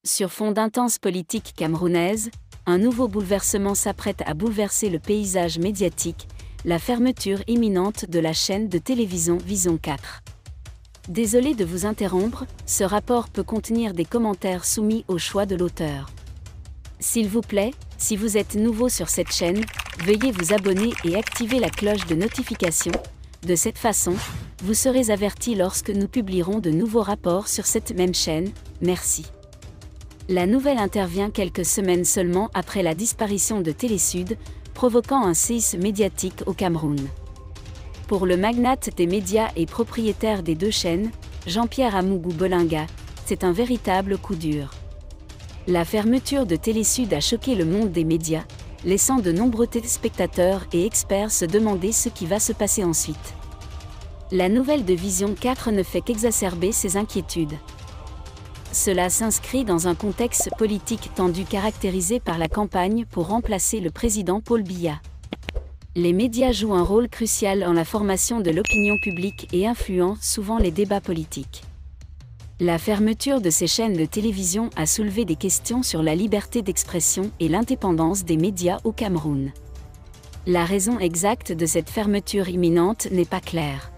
Sur fond d'intense politique camerounaise, un nouveau bouleversement s'apprête à bouleverser le paysage médiatique, la fermeture imminente de la chaîne de télévision Vision 4. Désolé de vous interrompre, ce rapport peut contenir des commentaires soumis au choix de l'auteur. S'il vous plaît, si vous êtes nouveau sur cette chaîne, veuillez vous abonner et activer la cloche de notification. De cette façon, vous serez averti lorsque nous publierons de nouveaux rapports sur cette même chaîne. Merci. La nouvelle intervient quelques semaines seulement après la disparition de Télésud, provoquant un séisme médiatique au Cameroun. Pour le magnate des médias et propriétaire des deux chaînes, Jean-Pierre Amougou Bolinga, c'est un véritable coup dur. La fermeture de Télésud a choqué le monde des médias, laissant de nombreux téléspectateurs et experts se demander ce qui va se passer ensuite. La nouvelle de Vision 4 ne fait qu'exacerber ces inquiétudes. Cela s'inscrit dans un contexte politique tendu caractérisé par la campagne pour remplacer le président Paul Biya. Les médias jouent un rôle crucial en la formation de l'opinion publique et influencent souvent les débats politiques. La fermeture de ces chaînes de télévision a soulevé des questions sur la liberté d'expression et l'indépendance des médias au Cameroun. La raison exacte de cette fermeture imminente n'est pas claire.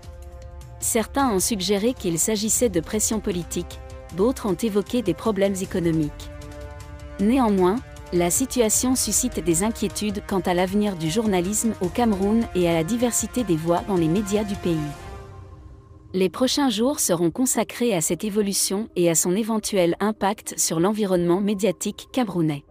Certains ont suggéré qu'il s'agissait de pression politique, d'autres ont évoqué des problèmes économiques. Néanmoins, la situation suscite des inquiétudes quant à l'avenir du journalisme au Cameroun et à la diversité des voix dans les médias du pays. Les prochains jours seront consacrés à cette évolution et à son éventuel impact sur l'environnement médiatique camerounais.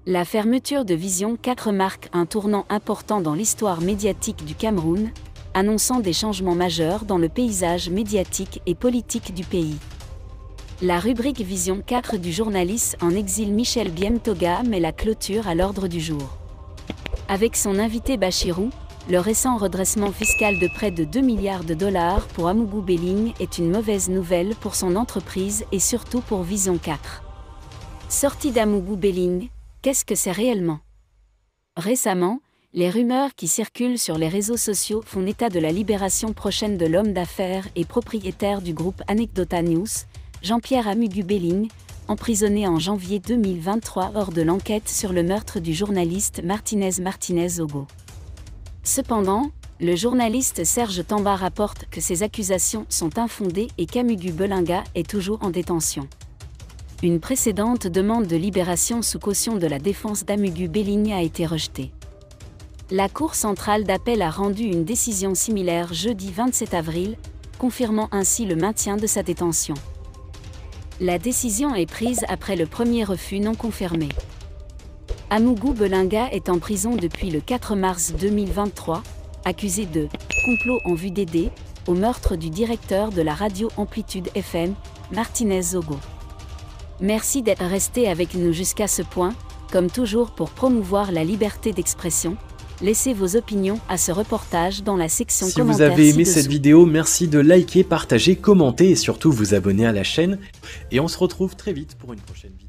La fermeture de Vision 4 marque un tournant important dans l'histoire médiatique du Cameroun, annonçant des changements majeurs dans le paysage médiatique et politique du pays. La rubrique Vision 4 du journaliste en exil Michel Biemtoga met la clôture à l'ordre du jour. Avec son invité Bachirou, le récent redressement fiscal de près de 2 milliards de dollars pour Amougou Belling est une mauvaise nouvelle pour son entreprise et surtout pour Vision 4. Sortie d'Amougou Belling, qu'est-ce que c'est réellement? Récemment, les rumeurs qui circulent sur les réseaux sociaux font état de la libération prochaine de l'homme d'affaires et propriétaire du groupe Anecdota News, Jean-Pierre Amougou Belling, emprisonné en janvier 2023 hors de l'enquête sur le meurtre du journaliste Martinez Ogo. Cependant, le journaliste Serge Tamba rapporte que ces accusations sont infondées et qu'Amougou Bolinga est toujours en détention. Une précédente demande de libération sous caution de la défense d'Amougou Belling a été rejetée. La Cour centrale d'appel a rendu une décision similaire jeudi 27 avril, confirmant ainsi le maintien de sa détention. La décision est prise après le premier refus non confirmé. Amougou Bolinga est en prison depuis le 4 mars 2023, accusé de « complot en vue d'aider » au meurtre du directeur de la radio Amplitude FM, Martinez Ogo. Merci d'être resté avec nous jusqu'à ce point, comme toujours pour promouvoir la liberté d'expression. Laissez vos opinions à ce reportage dans la section commentaires. Si vous avez aimé ci-dessous. cette vidéo, merci de liker, partager, commenter et surtout vous abonner à la chaîne. Et on se retrouve très vite pour une prochaine vidéo.